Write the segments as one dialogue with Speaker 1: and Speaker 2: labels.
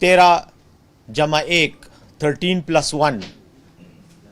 Speaker 1: 13+1 13+1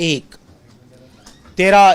Speaker 1: 1 13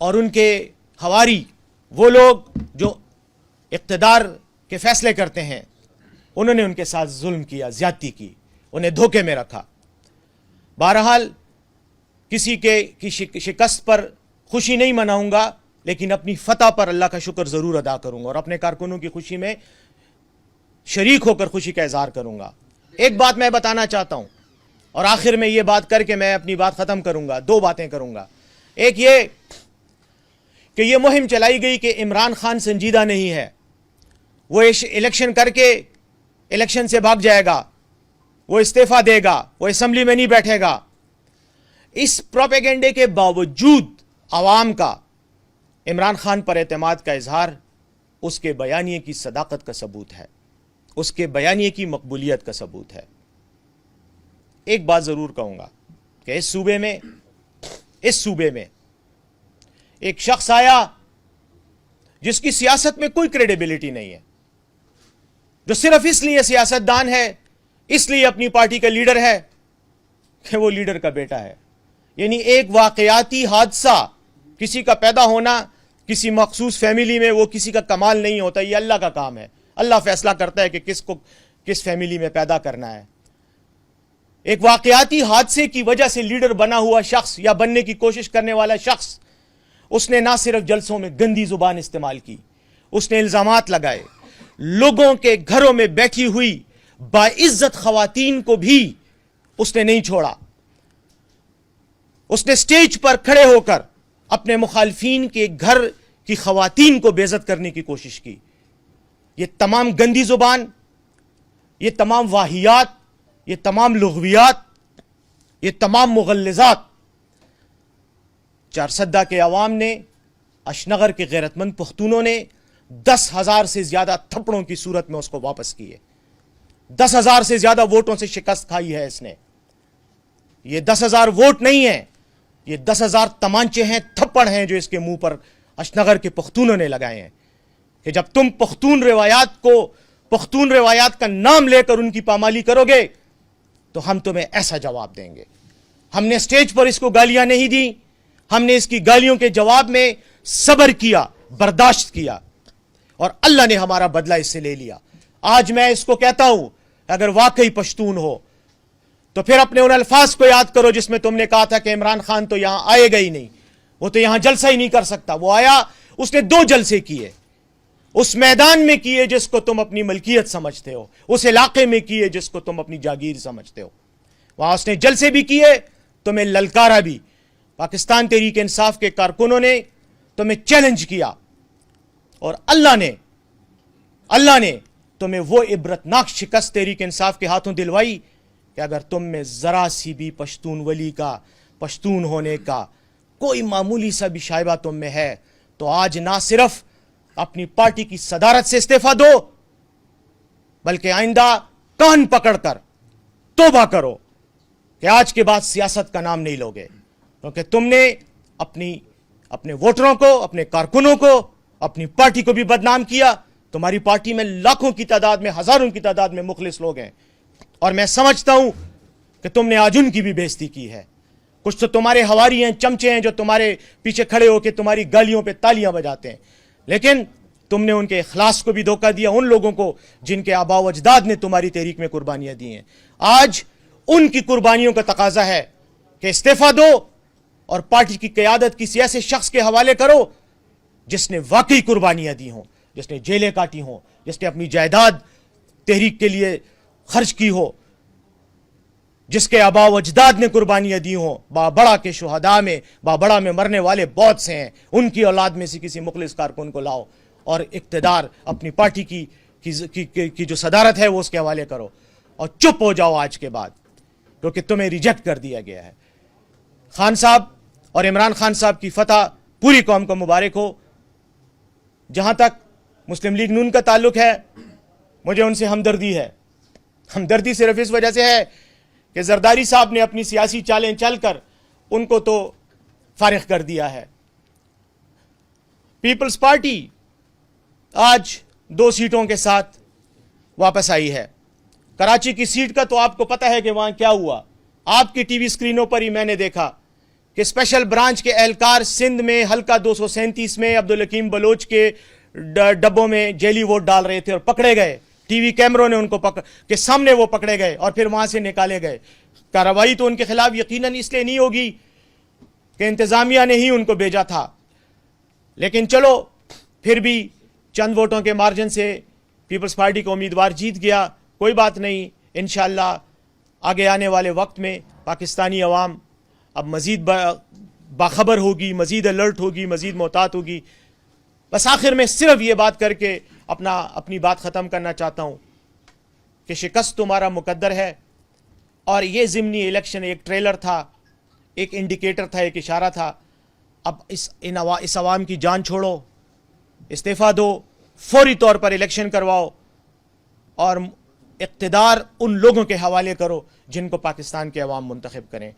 Speaker 1: اور ان کے حواری وہ لوگ جو اقتدار کے فیصلے کرتے ہیں انہوں نے ان کے ساتھ ظلم کیا, زیادتی کی, انہیں دھوکے میں رکھا. بہرحال کسی کی شکست پر خوشی نہیں مناؤں گا, لیکن اپنی فتح پر اللہ کا شکر ضرور ادا کروں گا اور اپنے کارکنوں کی خوشی میں شریک ہو کر خوشی کا اظہار کروں گا. ایک بات میں بتانا چاہتا ہوں اور آخر میں یہ بات کر کے میں اپنی بات ختم کروں گا. دو باتیں کروں گا. ایک یہ کہ یہ مہم چلائی گئی کہ عمران خان سنجیدہ نہیں ہے, وہ الیکشن کر کے الیکشن سے بھاگ جائے گا, وہ استعفیٰ دے گا, وہ اسمبلی میں نہیں بیٹھے گا. اس پروپیگنڈے کے باوجود عوام کا عمران خان پر اعتماد کا اظہار اس کے بیانیے کی صداقت کا ثبوت ہے, اس کے بیانیے کی مقبولیت کا ثبوت ہے. ایک بات ضرور کہوں گا کہ اس صوبے میں ایک شخص آیا جس کی سیاست میں کوئی کریڈیبلٹی نہیں ہے, جو صرف اس لیے سیاستدان ہے, اس لیے اپنی پارٹی کا لیڈر ہے کہ وہ لیڈر کا بیٹا ہے. یعنی ایک واقعاتی حادثہ, کسی کا پیدا ہونا کسی مخصوص فیملی میں, وہ کسی کا کمال نہیں ہوتا, یہ اللہ کا کام ہے. اللہ فیصلہ کرتا ہے کہ کس کو کس فیملی میں پیدا کرنا ہے. ایک واقعاتی حادثے کی وجہ سے لیڈر بنا ہوا شخص یا بننے کی کوشش کرنے والا شخص, اس نے نہ صرف جلسوں میں گندی زبان استعمال کی, اس نے الزامات لگائے, لوگوں کے گھروں میں بیٹھی ہوئی باعزت خواتین کو بھی اس نے نہیں چھوڑا. اس نے سٹیج پر کھڑے ہو کر اپنے مخالفین کے گھر کی خواتین کو بے عزت کرنے کی کوشش کی. یہ تمام گندی زبان, یہ تمام واہیات, یہ تمام لغویات, یہ تمام مغلظات چارسدہ کے عوام نے, اشنغر کے غیرت مند پختونوں نے 10,000 سے زیادہ تھپڑوں کی صورت میں اس کو واپس کیے. 10,000 سے زیادہ ووٹوں سے شکست کھائی ہے اس نے. یہ 10,000 ووٹ نہیں ہیں, یہ 10,000 تمانچے ہیں, تھپڑ ہیں جو اس کے منہ پر اشنغر کے پختونوں نے لگائے ہیں کہ جب تم پختون روایات کا نام لے کر ان کی پامالی کرو گے تو ہم تمہیں ایسا جواب دیں گے. ہم نے سٹیج پر اس کو گالیاں نہیں دی, ہم نے اس کی گالیوں کے جواب میں صبر کیا, برداشت کیا, اور اللہ نے ہمارا بدلہ اس سے لے لیا. آج میں اس کو کہتا ہوں, اگر واقعی پشتون ہو تو پھر اپنے ان الفاظ کو یاد کرو جس میں تم نے کہا تھا کہ عمران خان تو یہاں آئے گا ہی نہیں, وہ تو یہاں جلسہ ہی نہیں کر سکتا. وہ آیا, اس نے 2 جلسے کیے, اس میدان میں کیے جس کو تم اپنی ملکیت سمجھتے ہو, اس علاقے میں کیے جس کو تم اپنی جاگیر سمجھتے ہو. وہاں اس نے جلسے بھی کیے, تمہیں للکارا بھی. پاکستان تحریک انصاف کے کارکنوں نے تمہیں چیلنج کیا, اور اللہ نے تمہیں وہ عبرتناک شکست تحریک انصاف کے ہاتھوں دلوائی کہ اگر تم میں ذرا سی بھی پشتون ولی کا, پشتون ہونے کا کوئی معمولی سا بھی شائبہ تم میں ہے تو آج نہ صرف اپنی پارٹی کی صدارت سے استعفیٰ دو, بلکہ آئندہ کان پکڑ کر توبہ کرو کہ آج کے بعد سیاست کا نام نہیں لوگے, کیونکہ تم نے اپنے ووٹروں کو, اپنے کارکنوں کو, اپنی پارٹی کو بھی بدنام کیا. تمہاری پارٹی میں لاکھوں کی تعداد میں, ہزاروں کی تعداد میں مخلص لوگ ہیں, اور میں سمجھتا ہوں کہ تم نے آج ان کی بھی بے عزتی کی ہے. کچھ تو تمہارے حواری ہیں, چمچے ہیں جو تمہارے پیچھے کھڑے ہو کے تمہاری گالیوں پہ تالیاں بجاتے ہیں, لیکن تم نے ان کے اخلاص کو بھی دھوکہ دیا, ان لوگوں کو جن کے آباء و اجداد نے تمہاری تحریک میں قربانیاں دی ہیں. آج ان کی قربانیوں کا تقاضا ہے کہ استعفیٰ دو اور پارٹی کی قیادت کسی ایسے شخص کے حوالے کرو جس نے واقعی قربانیاں دی ہوں, جس نے جیلیں کاٹی ہوں, جس نے اپنی جائیداد تحریک کے لیے خرچ کی ہو, جس کے آباء و اجداد نے قربانیاں دی ہوں. بابڑا کے شہداء میں, بابڑا میں مرنے والے بہت سے ہیں, ان کی اولاد میں سے کسی مخلص کارکن کو لاؤ اور اقتدار اپنی پارٹی کی جو صدارت ہے وہ اس کے حوالے کرو, اور چپ ہو جاؤ آج کے بعد, کیونکہ تمہیں ریجیکٹ کر دیا گیا ہے. خان صاحب اور عمران خان صاحب کی فتح پوری قوم کو مبارک ہو. جہاں تک مسلم لیگ نون کا تعلق ہے, مجھے ان سے ہمدردی ہے. ہمدردی صرف اس وجہ سے ہے کہ زرداری صاحب نے اپنی سیاسی چالیں چل کر ان کو تو فارغ کر دیا ہے. پیپلز پارٹی آج 2 سیٹوں کے ساتھ واپس آئی ہے. کراچی کی سیٹ کا تو آپ کو پتہ ہے کہ وہاں کیا ہوا. آپ کی ٹی وی سکرینوں پر ہی میں نے دیکھا کہ اسپیشل برانچ کے اہلکار سندھ میں حلقہ 237 میں عبدالحکیم بلوچ کے ڈبوں میں جیلی ووٹ ڈال رہے تھے اور پکڑے گئے. ٹی وی کیمروں نے ان کو کے سامنے وہ پکڑے گئے اور پھر وہاں سے نکالے گئے. کارروائی تو ان کے خلاف یقیناً اس لیے نہیں ہوگی کہ انتظامیہ نے ہی ان کو بھیجا تھا, لیکن چلو پھر بھی چند ووٹوں کے مارجن سے پیپلز پارٹی کا امیدوار جیت گیا. کوئی بات نہیں, انشاءاللہ آگے آنے والے وقت میں پاکستانی عوام اب مزید باخبر ہوگی, مزید الرٹ ہوگی, مزید محتاط ہوگی. بس آخر میں صرف یہ بات کر کے اپنی بات ختم کرنا چاہتا ہوں کہ شکست تمہارا مقدر ہے, اور یہ ضمنی الیکشن ایک ٹریلر تھا, ایک انڈیکیٹر تھا, ایک اشارہ تھا. اب اس عوام کی جان چھوڑو, استعفیٰ دو, فوری طور پر الیکشن کرواؤ اور اقتدار ان لوگوں کے حوالے کرو جن کو پاکستان کے عوام منتخب کریں.